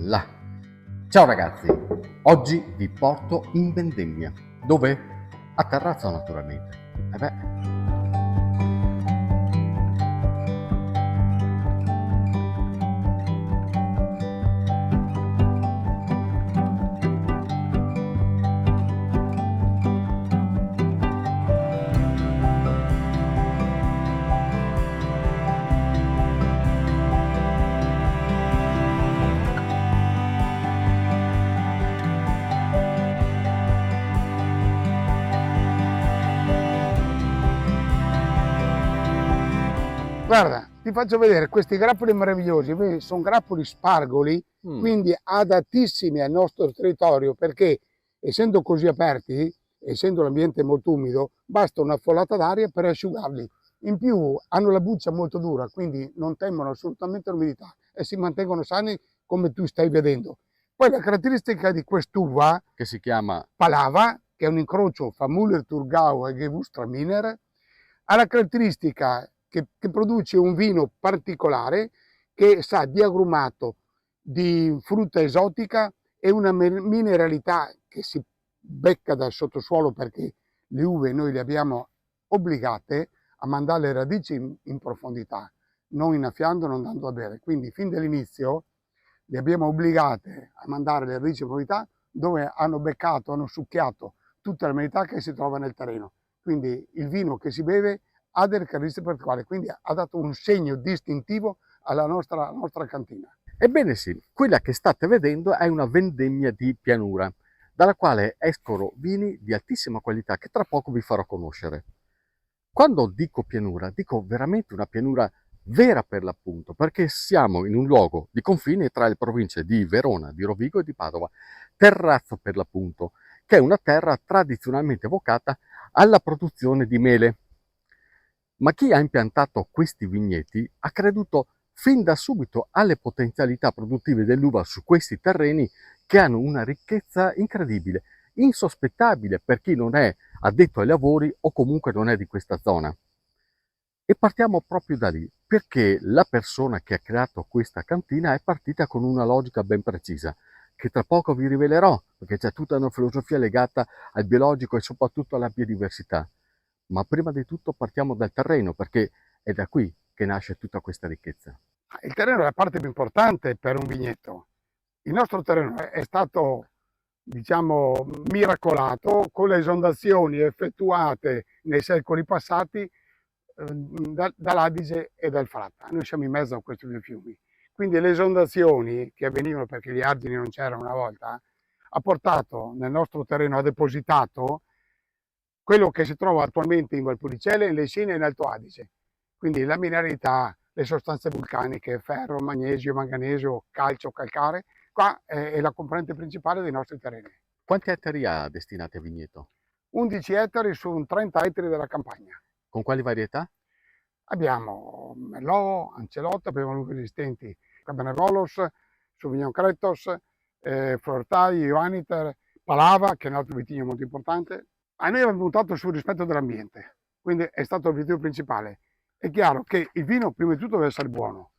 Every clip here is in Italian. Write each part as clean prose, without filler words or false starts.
là. Ciao ragazzi, oggi vi porto in vendemmia. Dove? A Terrazzo naturalmente. E beh, Guarda, ti faccio vedere questi grappoli meravigliosi, vedi, sono grappoli spargoli, quindi adattissimi al nostro territorio, perché essendo così aperti, essendo l'ambiente molto umido, basta una folata d'aria per asciugarli. In più hanno la buccia molto dura, quindi non temono assolutamente l'umidità e si mantengono sani come tu stai vedendo. Poi la caratteristica di quest'uva, che si chiama Palava, che è un incrocio fra Müller-Thurgau e Gewürztraminer, ha la caratteristica che produce un vino particolare che sa di agrumato, di frutta esotica e una mineralità che si becca dal sottosuolo, perché le uve noi le abbiamo obbligate a mandare le radici in profondità, non innaffiando, non dando a bere. Quindi fin dall'inizio le abbiamo obbligate a mandare le radici in profondità, dove hanno beccato, hanno succhiato tutta la umidità che si trova nel terreno. Quindi il vino che si beve ha delle caratteristiche particolari, quindi ha dato un segno distintivo alla nostra cantina. Ebbene sì, quella che state vedendo è una vendemmia di pianura, dalla quale escono vini di altissima qualità che tra poco vi farò conoscere. Quando dico pianura, dico veramente una pianura vera per l'appunto, perché siamo in un luogo di confine tra le province di Verona, di Rovigo e di Padova, Terrazzo per l'appunto, che è una terra tradizionalmente vocata alla produzione di mele. Ma chi ha impiantato questi vigneti ha creduto fin da subito alle potenzialità produttive dell'uva su questi terreni, che hanno una ricchezza incredibile, insospettabile per chi non è addetto ai lavori o comunque non è di questa zona. E partiamo proprio da lì, perché la persona che ha creato questa cantina è partita con una logica ben precisa, che tra poco vi rivelerò, perché c'è tutta una filosofia legata al biologico e soprattutto alla biodiversità. Ma prima di tutto partiamo dal terreno, perché è da qui che nasce tutta questa ricchezza. Il terreno è la parte più importante per un vigneto. Il nostro terreno è stato, diciamo, miracolato con le esondazioni effettuate nei secoli passati dall'Adige e dal Fratta. Noi siamo in mezzo a questi due fiumi. Quindi le esondazioni che avvenivano, perché gli argini non c'erano una volta, ha portato nel nostro terreno, ha depositato quello che si trova attualmente in Valpolicella, in Lesina e in Alto Adige. Quindi la mineralità, le sostanze vulcaniche, ferro, magnesio, manganesio, calcio, calcare, qua è la componente principale dei nostri terreni. Quanti ettari ha destinati a vigneto? 11 ettari su 30 ettari della campagna. Con quali varietà? Abbiamo Merlot, Ancelotto, abbiamo uve resistenti, Cabernet Rolos, Sauvignon Cretos, Flortai, Johanniter, Palava, che è un altro vitigno molto importante. A noi abbiamo puntato sul rispetto dell'ambiente, quindi è stato l'obiettivo principale. È chiaro che il vino prima di tutto deve essere buono,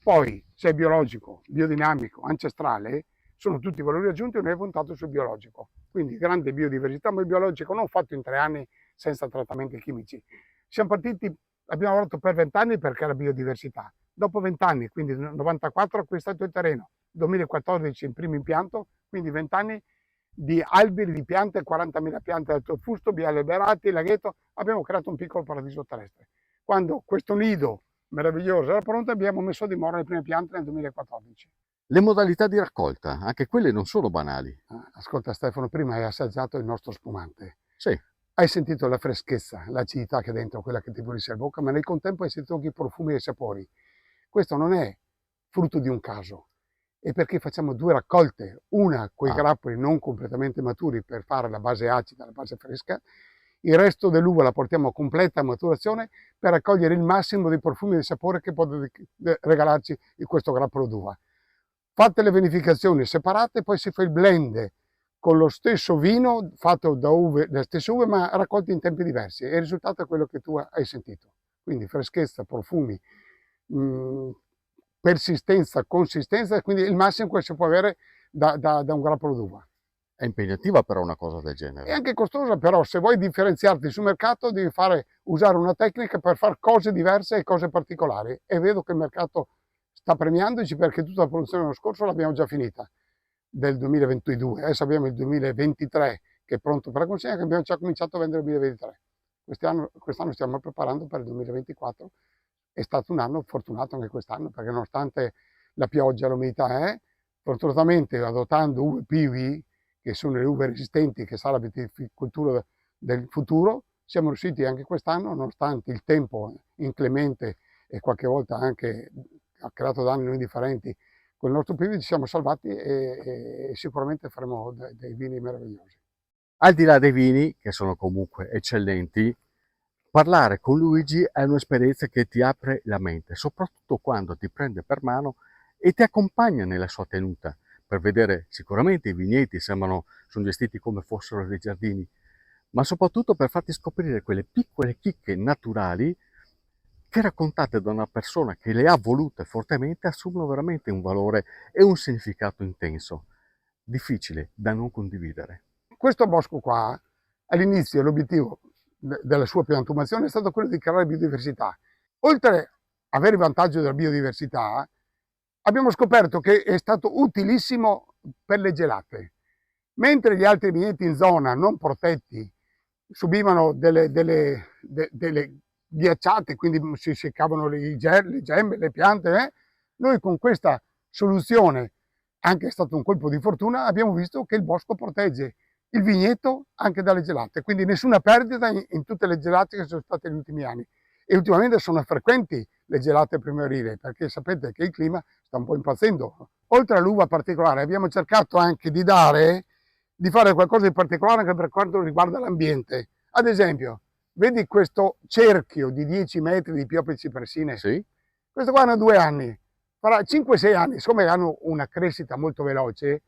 poi se è biologico, biodinamico, ancestrale, sono tutti valori aggiunti e noi abbiamo puntato sul biologico. Quindi grande biodiversità, ma il biologico non fatto in 3 anni senza trattamenti chimici. Siamo partiti, abbiamo lavorato per 20 anni perché era biodiversità. Dopo 20 anni, quindi nel 94, ho acquistato il terreno, 2014 il primo impianto, quindi 20 anni di alberi, di piante, 40.000 piante alto fusto, bialberati, laghetto, abbiamo creato un piccolo paradiso terrestre. Quando questo nido meraviglioso era pronto, abbiamo messo a dimora le prime piante nel 2014. Le modalità di raccolta, anche quelle non sono banali. Ascolta Stefano, prima hai assaggiato il nostro spumante. Sì, Hai sentito la freschezza, l'acidità che è dentro, quella che ti pulisce la bocca, ma nel contempo hai sentito anche i profumi e i sapori. Questo non è frutto di un caso, è perché facciamo 2 raccolte, una con i grappoli non completamente maturi per fare la base acida, la base fresca, il resto dell'uva la portiamo a completa maturazione per raccogliere il massimo dei profumi e dei sapori che può regalarci questo grappolo d'uva. Fatte le vinificazioni separate, poi si fa il blend con lo stesso vino fatto da uve, le stesse uve, ma raccolte in tempi diversi, e il risultato è quello che tu hai sentito. Quindi freschezza, profumi, persistenza, consistenza, e quindi il massimo che si può avere da un grappolo d'uva. È impegnativa però una cosa del È genere. anche costosa, però se vuoi differenziarti sul mercato devi usare una tecnica per fare cose diverse e cose particolari, e vedo che il mercato sta premiandoci, perché tutta la produzione dell'anno scorso l'abbiamo già finita, del 2022. Adesso abbiamo il 2023 che è pronto per la consegna, che abbiamo già cominciato a vendere il 2023. Quest'anno stiamo preparando per il 2024. È stato un anno fortunato anche quest'anno, perché nonostante la pioggia e l'umidità, fortunatamente adottando uve pivi, che sono le uve resistenti, che sarà la viticoltura del futuro, siamo riusciti anche quest'anno, nonostante il tempo inclemente e qualche volta anche ha creato danni non indifferenti, con il nostro pivi ci siamo salvati, e sicuramente faremo dei vini meravigliosi. Al di là dei vini, che sono comunque eccellenti, parlare con Luigi è un'esperienza che ti apre la mente, soprattutto quando ti prende per mano e ti accompagna nella sua tenuta, per vedere sicuramente i vigneti, sono gestiti come fossero dei giardini, ma soprattutto per farti scoprire quelle piccole chicche naturali che, raccontate da una persona che le ha volute fortemente, assumono veramente un valore e un significato intenso, difficile da non condividere. Questo bosco qua, all'inizio l'obiettivo della sua piantumazione è stato quello di creare biodiversità. Oltre ad avere il vantaggio della biodiversità, abbiamo scoperto che è stato utilissimo per le gelate. Mentre gli altri vigneti in zona non protetti subivano delle ghiacciate, quindi si seccavano le gemme, le piante, noi con questa soluzione, anche è stato un colpo di fortuna, abbiamo visto che il bosco protegge il vigneto anche dalle gelate, quindi nessuna perdita in tutte le gelate che sono state negli ultimi anni. E ultimamente sono frequenti le gelate primaverili, perché sapete che il clima sta un po' impazzendo. Oltre all'uva particolare abbiamo cercato anche di fare qualcosa di particolare anche per quanto riguarda l'ambiente. Ad esempio, vedi questo cerchio di 10 metri di pioppe cipressine? Sì? Questo qua hanno 2 anni, farà 5-6 anni, siccome hanno una crescita molto veloce,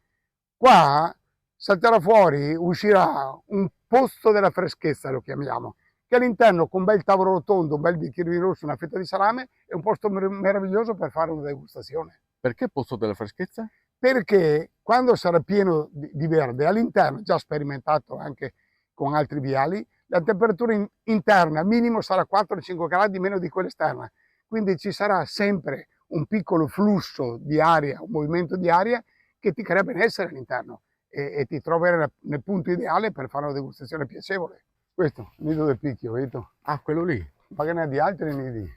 qua salterà fuori, uscirà un posto della freschezza, lo chiamiamo, che all'interno, con un bel tavolo rotondo, un bel bicchiere di rosso, una fetta di salame, è un posto meraviglioso per fare una degustazione. Perché posto della freschezza? Perché quando sarà pieno di verde all'interno, già sperimentato anche con altri viali, la temperatura interna minimo sarà 4-5 gradi meno di quella esterna, quindi ci sarà sempre un piccolo flusso di aria, un movimento di aria che ti crea benessere all'interno, e ti troverai nel punto ideale per fare una degustazione piacevole. Questo, il nido del picchio, vedo? Ah, quello lì. Ma che ne ha di altri nidi?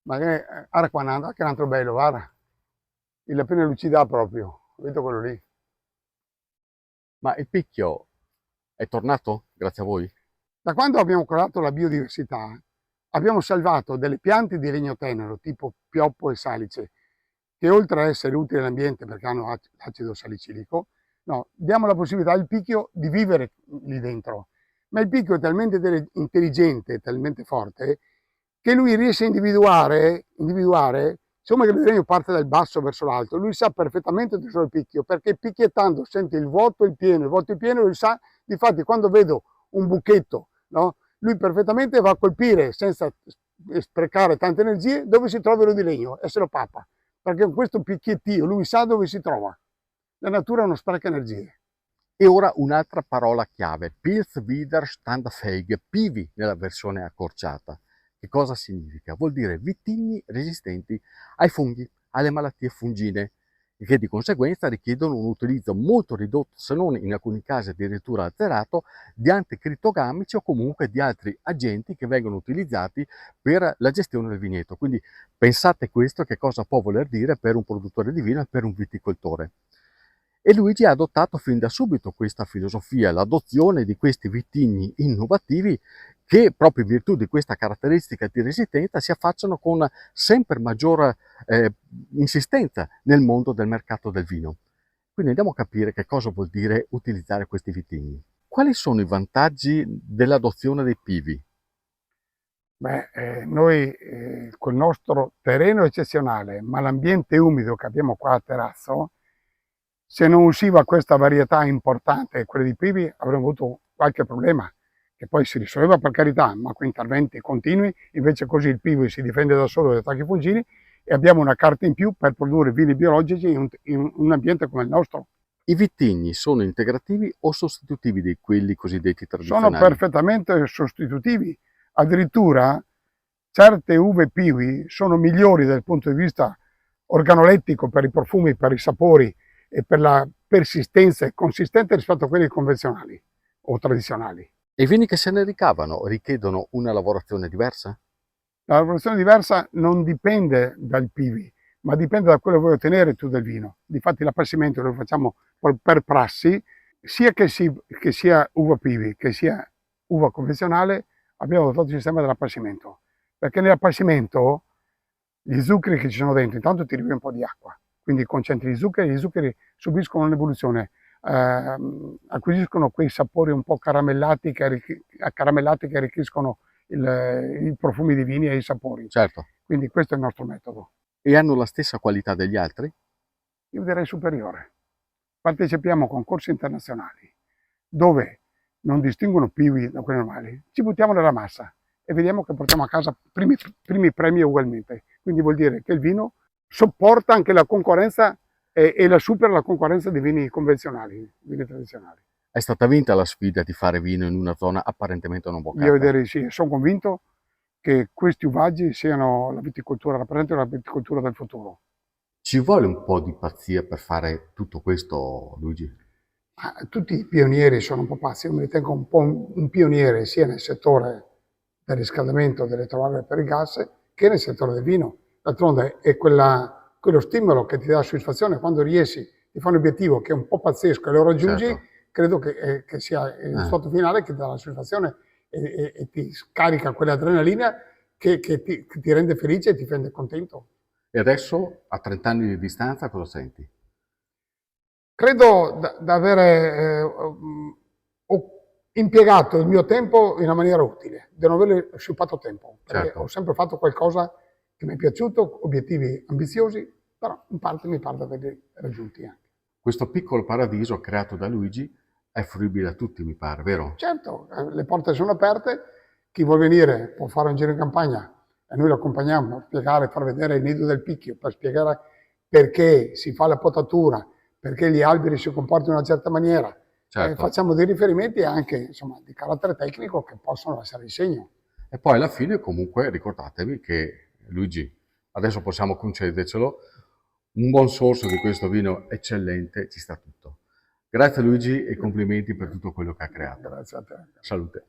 Ma che guarda qua, che un altro bello, guarda. La piena lucidità proprio, vedo quello lì. Ma il picchio è tornato grazie a voi? Da quando abbiamo curato la biodiversità, abbiamo salvato delle piante di legno tenero, tipo pioppo e salice, che oltre a essere utili all'ambiente perché hanno acido salicilico, no, diamo la possibilità al picchio di vivere lì dentro. Ma il picchio è talmente intelligente, talmente forte, che lui riesce a individuare, insomma, che il legno parte dal basso verso l'alto, lui sa perfettamente dove sono il picchio, perché picchiettando sente il vuoto e il pieno, lui sa, difatti quando vedo un buchetto, no, lui perfettamente va a colpire senza sprecare tante energie dove si trova il di legno e se lo pappa, perché con questo picchiettio lui sa dove si trova. La natura non spreca energie. E ora un'altra parola chiave, Pilzwiderstandsfähige, PIVI nella versione accorciata. Che cosa significa? Vuol dire vitigni resistenti ai funghi, alle malattie fungine, che di conseguenza richiedono un utilizzo molto ridotto, se non in alcuni casi addirittura azzerato, di anticritogamici o comunque di altri agenti che vengono utilizzati per la gestione del vigneto. Quindi pensate questo che cosa può voler dire per un produttore di vino e per un viticoltore. E Luigi ha adottato fin da subito questa filosofia, l'adozione di questi vitigni innovativi che, proprio in virtù di questa caratteristica di resistenza, si affacciano con sempre maggiore insistenza nel mondo del mercato del vino. Quindi andiamo a capire che cosa vuol dire utilizzare questi vitigni. Quali sono i vantaggi dell'adozione dei pivi? Noi col nostro terreno eccezionale, ma l'ambiente umido che abbiamo qua a terrazzo, se non usciva questa varietà importante, quella di pivi, avremmo avuto qualche problema, che poi si risolveva per carità, ma con interventi continui, invece così il pivo si difende da solo dagli attacchi fungini, e abbiamo una carta in più per produrre vini biologici in un ambiente come il nostro. I vitigni sono integrativi o sostitutivi di quelli cosiddetti Sono tradizionali? perfettamente sostitutivi. Addirittura certe uve Piwi sono migliori dal punto di vista organolettico per i profumi, per i sapori e per la persistenza e consistenza rispetto a quelli convenzionali o tradizionali. E i vini che se ne ricavano richiedono una lavorazione diversa? La lavorazione diversa non dipende dal Piwi, ma dipende da quello che vuoi ottenere tu del vino. Difatti l'appassimento lo facciamo per prassi, sia che sia uva Piwi che sia uva convenzionale, abbiamo adottato il sistema dell'appassimento. Perché nell'appassimento gli zuccheri che ci sono dentro, intanto ti riempie un po' di acqua, quindi concentri gli zuccheri subiscono un'evoluzione, acquisiscono quei sapori un po' caramellati che arricchiscono i profumi di vini e i sapori. Certo. Quindi questo è il nostro metodo. E hanno la stessa qualità degli altri? Io direi superiore. Partecipiamo a concorsi internazionali dove non distinguono Piwi da quelli normali, ci buttiamo nella massa e vediamo che portiamo a casa primi premi ugualmente. Quindi vuol dire che il vino sopporta anche la concorrenza e la supera la concorrenza dei vini convenzionali, vini tradizionali. È stata vinta la sfida di fare vino in una zona apparentemente non vocata? Io direi sì, sono convinto che questi uvaggi rappresentino la viticoltura del futuro. Ci vuole un po' di pazzia per fare tutto questo, Luigi? Tutti i pionieri sono un po' pazzi, io mi ritengo un po' un pioniere sia nel settore del riscaldamento delle tovaglie per il gas che nel settore del vino. D'altronde è quello stimolo che ti dà la soddisfazione quando riesci di fare un obiettivo che è un po' pazzesco e lo raggiungi, Certo. credo che sia il risultato finale che ti dà la soddisfazione e ti scarica quell'adrenalina che ti rende felice e ti rende contento. E adesso, a 30 anni di distanza, cosa senti? Credo di avere impiegato il mio tempo in una maniera utile, di non aver sciupato tempo, perché Certo. ho sempre fatto qualcosa che mi è piaciuto, obiettivi ambiziosi, però in parte mi pare di averli raggiunti anche. Questo piccolo paradiso creato da Luigi è fruibile a tutti, mi pare, vero? Certo, le porte sono aperte, chi vuol venire può fare un giro in campagna e noi lo accompagniamo a spiegare, far vedere il nido del picchio, per spiegare perché si fa la potatura, perché gli alberi si comportano in una certa maniera. Certo. Facciamo dei riferimenti anche insomma, di carattere tecnico che possono essere di segno. E poi alla fine comunque ricordatevi che Luigi, adesso possiamo concedercelo, un buon sorso di questo vino eccellente ci sta tutto. Grazie Luigi e complimenti per tutto quello che ha creato. Grazie a te. Salute.